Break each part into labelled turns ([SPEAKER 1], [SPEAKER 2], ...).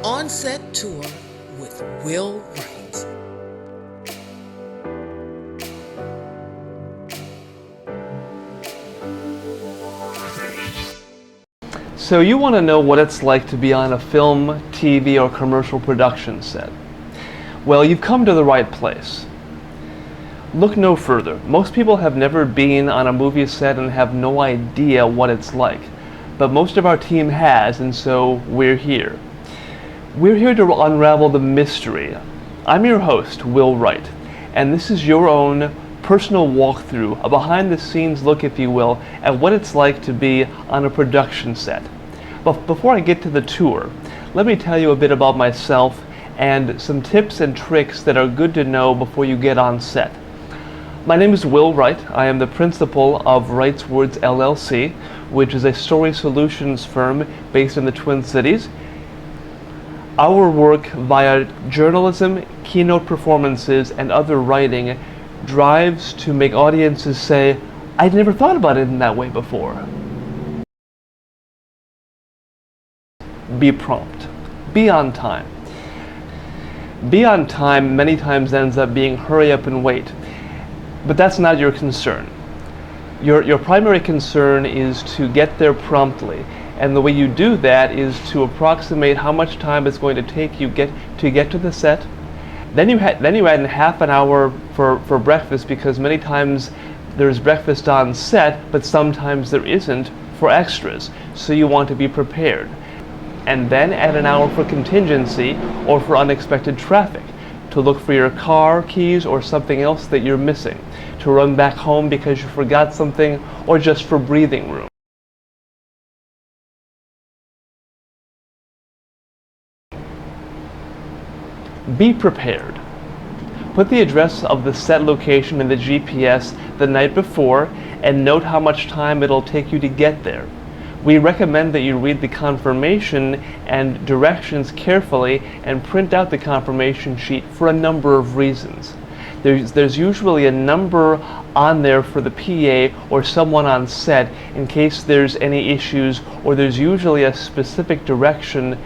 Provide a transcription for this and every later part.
[SPEAKER 1] On-set tour with Will Wright.
[SPEAKER 2] So you want to know what it's like to be on a film, TV, or commercial production set. Well, you've come to the right place. Look no further. Most people have never been on a movie set and have no idea what it's like. But most of our team has, and so we're here. We're here to unravel the mystery. I'm your host, Will Wright, and this is your own personal walkthrough, a behind-the-scenes look, if you will, at what it's like to be on a production set. But before I get to the tour, let me tell you a bit about myself and some tips and tricks that are good to know before you get on set. My name is Will Wright. I am the principal of Wright's Words LLC, which is a story solutions firm based in the Twin Cities. Our work via journalism, keynote performances, and other writing drives to make audiences say, "I'd never thought about it in that way before." Be prompt. Be on time. Be on time many times ends up being hurry up and wait. But that's not your concern. Your primary concern is to get there promptly. And the way you do that is to approximate how much time it's going to take you to get to the set. Then you add in half an hour for breakfast, because many times there's breakfast on set, but sometimes there isn't for extras. So you want to be prepared. And then add an hour for contingency or for unexpected traffic, to look for your car keys or something else that you're missing, to run back home because you forgot something, or just for breathing room. Be prepared. Put the address of the set location in the GPS the night before and note how much time it'll take you to get there. We recommend that you read the confirmation and directions carefully and print out the confirmation sheet for a number of reasons. There's usually a number on there for the PA or someone on set in case there's any issues, or there's usually a specific direction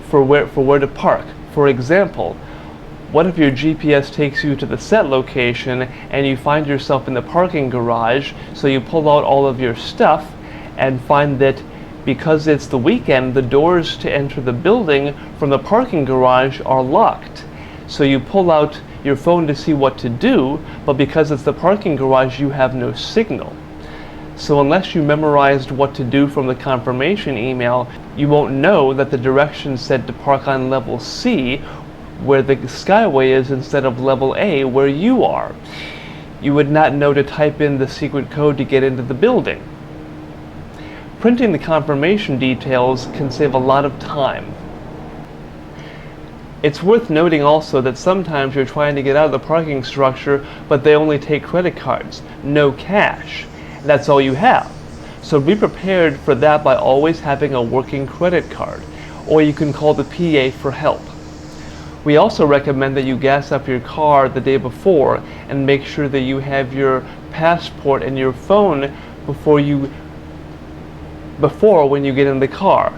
[SPEAKER 2] for where to park. For example, what if your GPS takes you to the set location and you find yourself in the parking garage, so you pull out all of your stuff and find that because it's the weekend, the doors to enter the building from the parking garage are locked. So you pull out your phone to see what to do, but because it's the parking garage, you have no signal. So unless you memorized what to do from the confirmation email, you won't know that the directions said to park on level C, where the skyway is, instead of level A, where you are. You would not know to type in the secret code to get into the building. Printing the confirmation details can save a lot of time. It's worth noting also that sometimes you're trying to get out of the parking structure, but they only take credit cards, no cash. That's all you have. So be prepared for that by always having a working credit card, or you can call the PA for help. We also recommend that you gas up your car the day before and make sure that you have your passport and your phone before when you get in the car.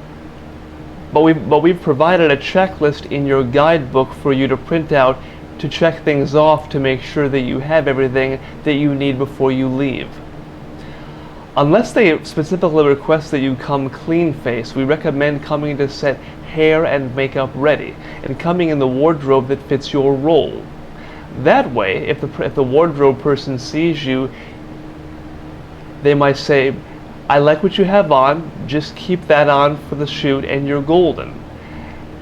[SPEAKER 2] But we've provided a checklist in your guidebook for you to print out to check things off, to make sure that you have everything that you need before you leave. Unless they specifically request that you come clean-faced, we recommend coming to set hair and makeup ready, and coming in the wardrobe that fits your role. That way, if the wardrobe person sees you, they might say, "I like what you have on, just keep that on for the shoot and you're golden."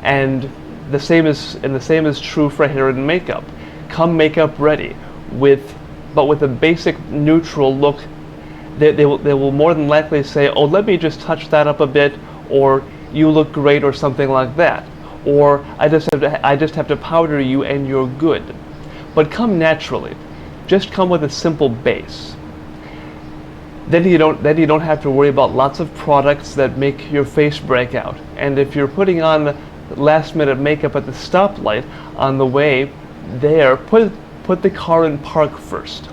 [SPEAKER 2] And the same is true for hair and makeup. Come makeup ready, but with a basic neutral look. They will more than likely say, "Oh, let me just touch that up a bit," or "You look great," or something like that. Or I just have to powder you and you're good. But come naturally. Just come with a simple base. Then you don't have to worry about lots of products that make your face break out. And if you're putting on last minute makeup at the stoplight on the way there, put the car in park first.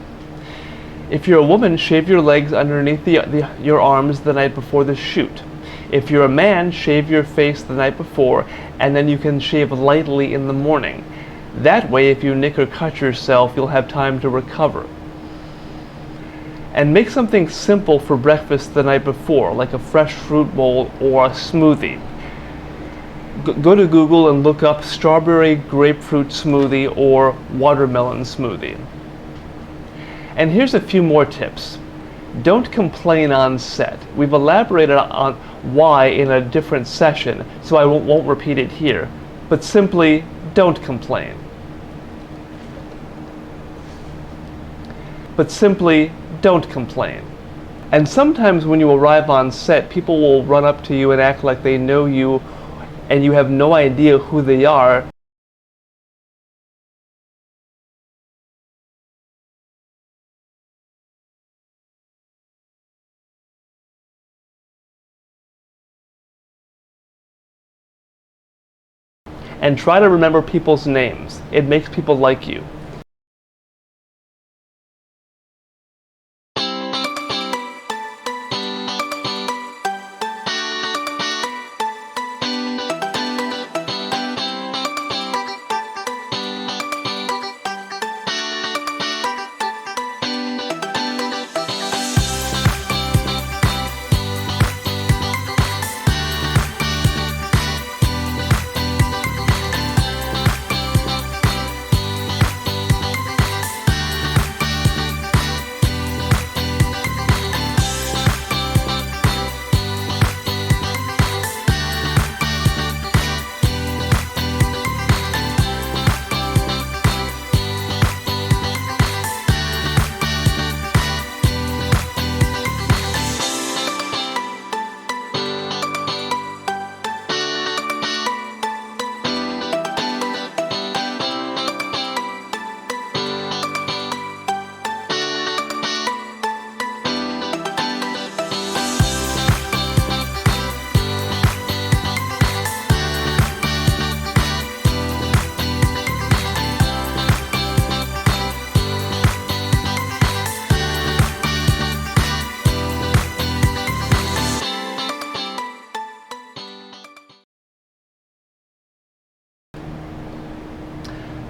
[SPEAKER 2] If you're a woman, shave your legs underneath your arms the night before the shoot. If you're a man, shave your face the night before, and then you can shave lightly in the morning. That way, if you nick or cut yourself, you'll have time to recover. And make something simple for breakfast the night before, like a fresh fruit bowl or a smoothie. Go to Google and look up strawberry grapefruit smoothie or watermelon smoothie. And here's a few more tips. Don't complain on set. We've elaborated on why in a different session, so I won't repeat it here. But simply, don't complain. But simply, don't complain. And sometimes when you arrive on set, people will run up to you and act like they know you, and you have no idea who they are. And try to remember people's names. It makes people like you.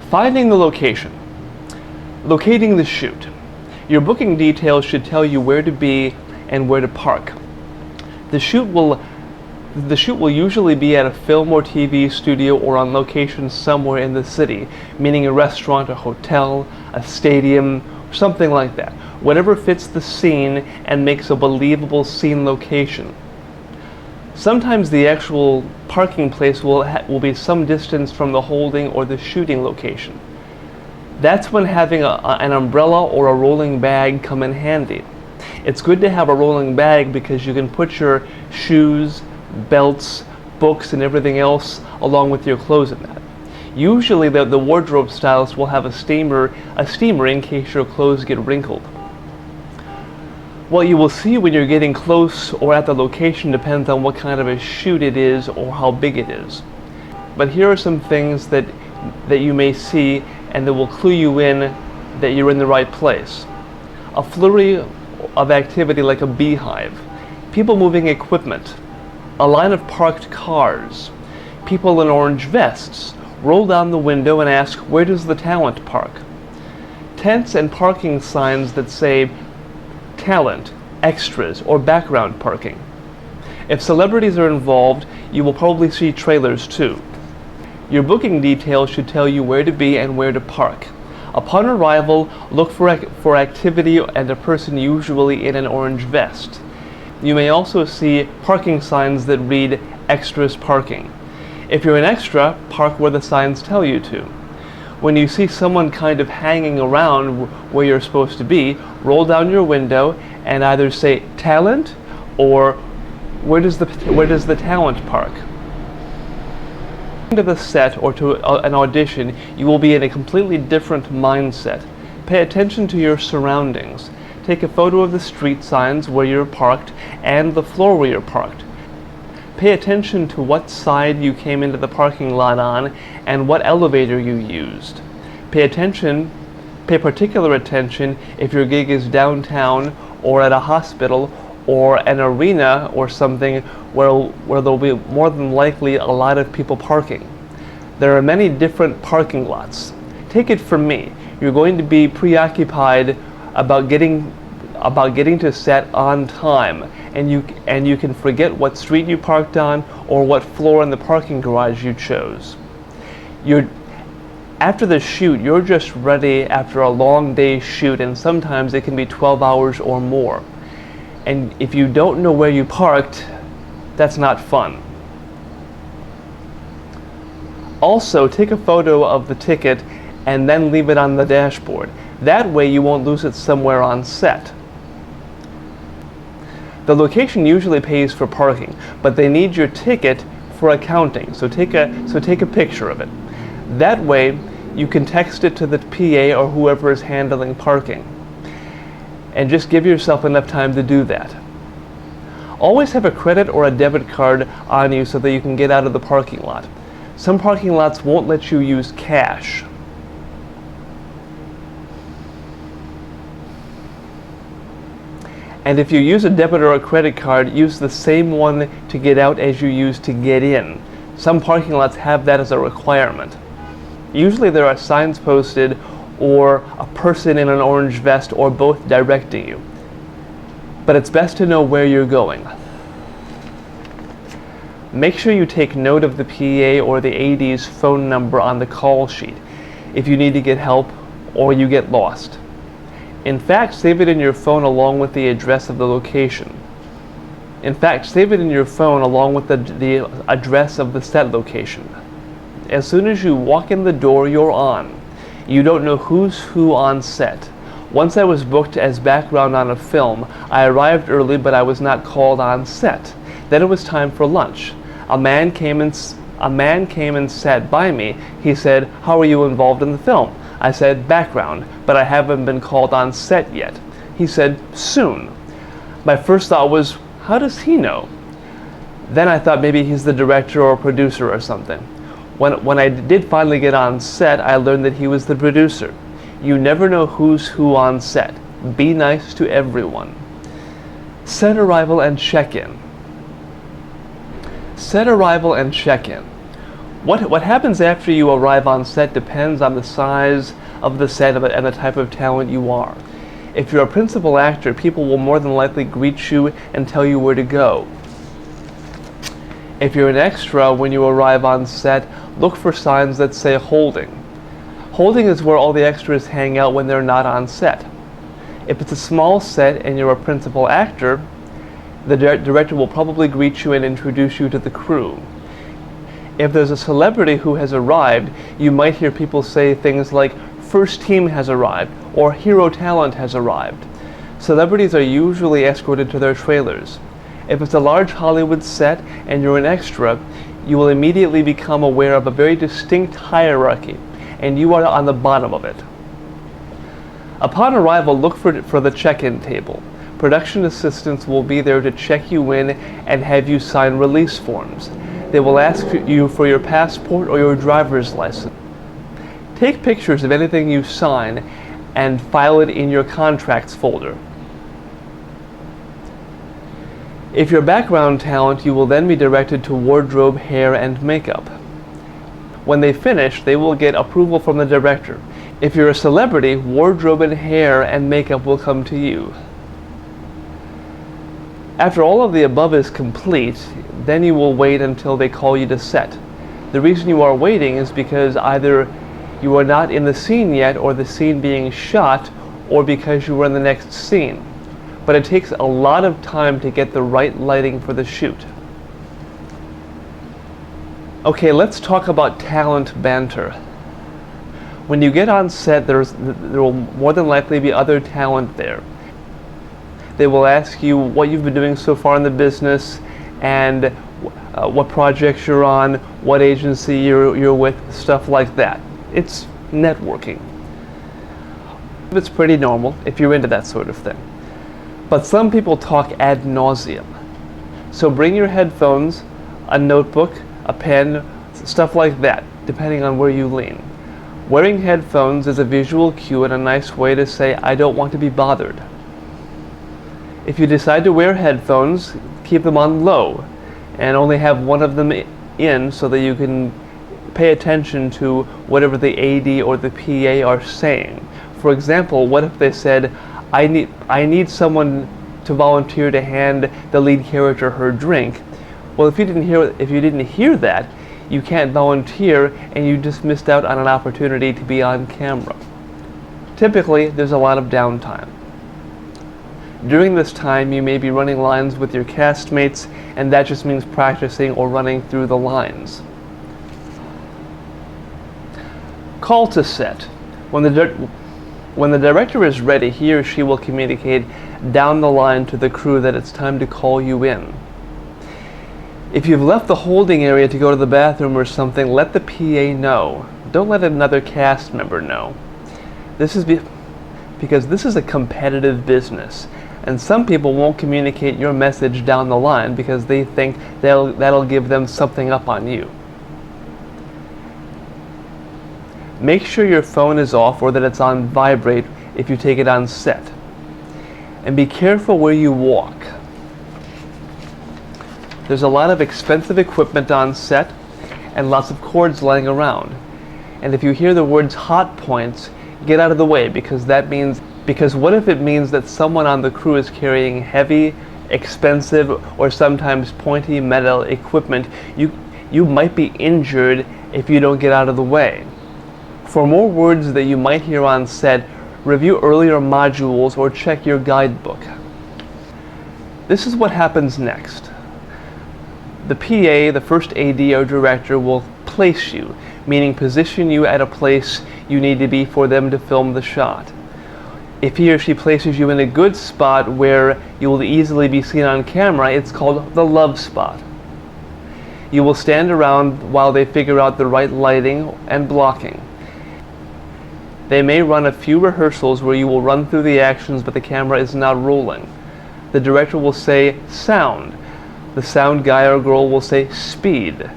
[SPEAKER 2] Finding the location. Locating the shoot. Your booking details should tell you where to be and where to park. The shoot will usually be at a film or TV studio or on location somewhere in the city, meaning a restaurant, a hotel, a stadium, or something like that. Whatever fits the scene and makes a believable scene location. Sometimes the actual parking place will be some distance from the holding or the shooting location. That's when having an umbrella or a rolling bag come in handy. It's good to have a rolling bag because you can put your shoes, belts, books, and everything else along with your clothes in that. Usually the wardrobe stylist will have a steamer in case your clothes get wrinkled. What you will see when you're getting close or at the location depends on what kind of a shoot it is or how big it is. But here are some things that you may see and that will clue you in that you're in the right place. A flurry of activity like a beehive, people moving equipment, a line of parked cars, people in orange vests, roll down the window and ask, "Where does the talent park?" Tents and parking signs that say talent, extras, or background parking. If celebrities are involved, you will probably see trailers too. Your booking details should tell you where to be and where to park. Upon arrival, look for activity and a person usually in an orange vest. You may also see parking signs that read extras parking. If you're an extra, park where the signs tell you to. When you see someone kind of hanging around where you're supposed to be, roll down your window and either say talent or where does the talent park? To the set or to an audition, you will be in a completely different mindset. Pay attention to your surroundings. Take a photo of the street signs where you're parked and the floor where you're parked. Pay attention to what side you came into the parking lot on and what elevator you used. Pay particular attention if your gig is downtown or at a hospital or an arena or something where there'll be more than likely a lot of people parking. There are many different parking lots. Take it from me, you're going to be preoccupied about getting to set on time, and you can forget what street you parked on or what floor in the parking garage you chose. After the shoot, you're just ready after a long day's shoot, and sometimes it can be 12 hours or more. And if you don't know where you parked, that's not fun. Also, take a photo of the ticket and then leave it on the dashboard. That way you won't lose it somewhere on set. The location usually pays for parking, but they need your ticket for accounting, so take a picture of it. That way you can text it to the PA or whoever is handling parking. And just give yourself enough time to do that. Always have a credit or a debit card on you so that you can get out of the parking lot. Some parking lots won't let you use cash. And if you use a debit or a credit card, use the same one to get out as you use to get in. Some parking lots have that as a requirement. Usually there are signs posted or a person in an orange vest or both directing you. But it's best to know where you're going. Make sure you take note of the PA or the AD's phone number on the call sheet if you need to get help or you get lost. In fact, save it in your phone along with the address of the location. In fact, save it in your phone along with the address of the set location. As soon as you walk in the door, you're on. You don't know who's who on set. Once I was booked as background on a film, I arrived early but I was not called on set. Then it was time for lunch. A man came and sat by me. He said, "How are you involved in the film?" I said, "Background, but I haven't been called on set yet." He said, "Soon." My first thought was, how does he know? Then I thought maybe he's the director or producer or something. When I did finally get on set, I learned that he was the producer. You never know who's who on set. Be nice to everyone. Set arrival and check-in. Set arrival and check-in. What happens after you arrive on set depends on the size of the set and the type of talent you are. If you're a principal actor, people will more than likely greet you and tell you where to go. If you're an extra, when you arrive on set, look for signs that say holding. Holding is where all the extras hang out when they're not on set. If it's a small set and you're a principal actor, the director will probably greet you and introduce you to the crew. If there's a celebrity who has arrived, you might hear people say things like, "First team has arrived," or "Hero talent has arrived." Celebrities are usually escorted to their trailers. If it's a large Hollywood set and you're an extra, you will immediately become aware of a very distinct hierarchy, and you are on the bottom of it. Upon arrival, look for the check-in table. Production assistants will be there to check you in and have you sign release forms. They will ask you for your passport or your driver's license. Take pictures of anything you sign and file it in your contracts folder. If you're background talent, you will then be directed to wardrobe, hair, and makeup. When they finish, they will get approval from the director. If you're a celebrity, wardrobe and hair and makeup will come to you. After all of the above is complete, then you will wait until they call you to set. The reason you are waiting is because either you are not in the scene yet, or the scene being shot, or because you are in the next scene. But it takes a lot of time to get the right lighting for the shoot. Okay, let's talk about talent banter. When you get on set, there will more than likely be other talent there. They will ask you what you've been doing so far in the business and what projects you're on, what agency you're with, stuff like that. It's networking. It's pretty normal if you're into that sort of thing. But some people talk ad nauseum. So bring your headphones, a notebook, a pen, stuff like that, depending on where you lean. Wearing headphones is a visual cue and a nice way to say, "I don't want to be bothered." If you decide to wear headphones, keep them on low. and only have one of them in so that you can pay attention to whatever the AD or the PA are saying. For example, what if they said, I need someone to volunteer to hand the lead character her drink? Well, if you didn't hear that, you can't volunteer and you just missed out on an opportunity to be on camera. Typically, there's a lot of downtime. During this time, you may be running lines with your castmates, and that just means practicing or running through the lines. Call to set. When the director is ready, he or she will communicate down the line to the crew that it's time to call you in. If you've left the holding area to go to the bathroom or something, let the PA know. Don't let another cast member know. This is because this is a competitive business, and some people won't communicate your message down the line because they think that'll give them something up on you. Make sure your phone is off or that it's on vibrate if you take it on set. And be careful where you walk. There's a lot of expensive equipment on set and lots of cords laying around. And if you hear the words hot points, get out of the way because what if it means that someone on the crew is carrying heavy, expensive, or sometimes pointy metal equipment? You might be injured if you don't get out of the way. For more words that you might hear on set, review earlier modules or check your guidebook. This is what happens next. The PA, the first AD or director, will place you, meaning position you at a place you need to be for them to film the shot. If he or she places you in a good spot where you will easily be seen on camera, it's called the love spot. You will stand around while they figure out the right lighting and blocking. They may run a few rehearsals where you will run through the actions but the camera is not rolling. The director will say sound. The sound guy or girl will say speed.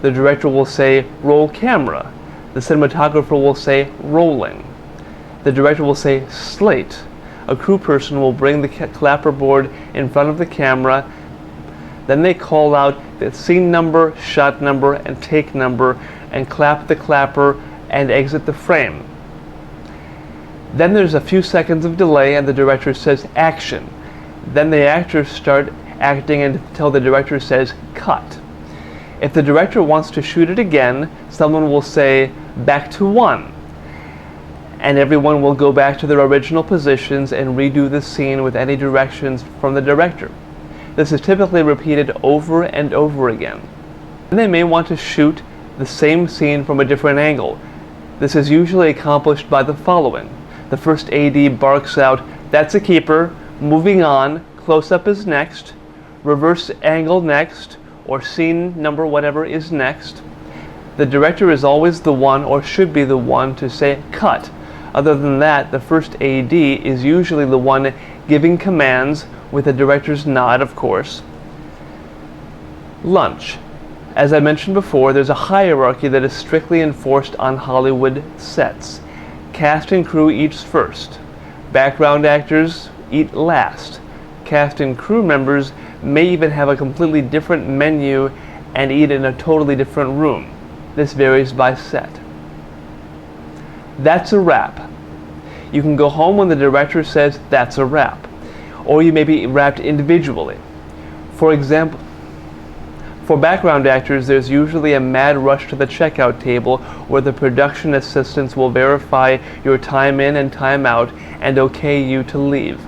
[SPEAKER 2] The director will say roll camera. The cinematographer will say rolling. The director will say slate. A crew person will bring the clapperboard in front of the camera. Then they call out the scene number, shot number, and take number and clap the clapper and exit the frame. Then there's a few seconds of delay and the director says action. Then the actors start acting until the director says cut. If the director wants to shoot it again, someone will say back to one. And everyone will go back to their original positions and redo the scene with any directions from the director. This is typically repeated over and over again. And they may want to shoot the same scene from a different angle. This is usually accomplished by the following. The first AD barks out, "That's a keeper," moving on, close-up is next, reverse angle next, or scene number whatever is next. The director is always the one, or should be the one, to say cut. Other than that, the first AD is usually the one giving commands, with the director's nod, of course. Lunch. As I mentioned before, there's a hierarchy that is strictly enforced on Hollywood sets. Cast and crew eats first. Background actors eat last. Cast and crew members may even have a completely different menu and eat in a totally different room. This varies by set. That's a wrap. You can go home when the director says that's a wrap, or you may be wrapped individually. For example, for background actors, there's usually a mad rush to the checkout table where the production assistants will verify your time in and time out and okay you to leave.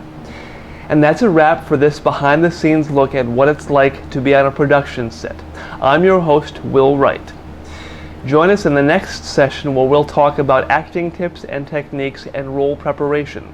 [SPEAKER 2] And that's a wrap for this behind-the-scenes look at what it's like to be on a production set. I'm your host, Will Wright. Join us in the next session where we'll talk about acting tips and techniques and role preparation.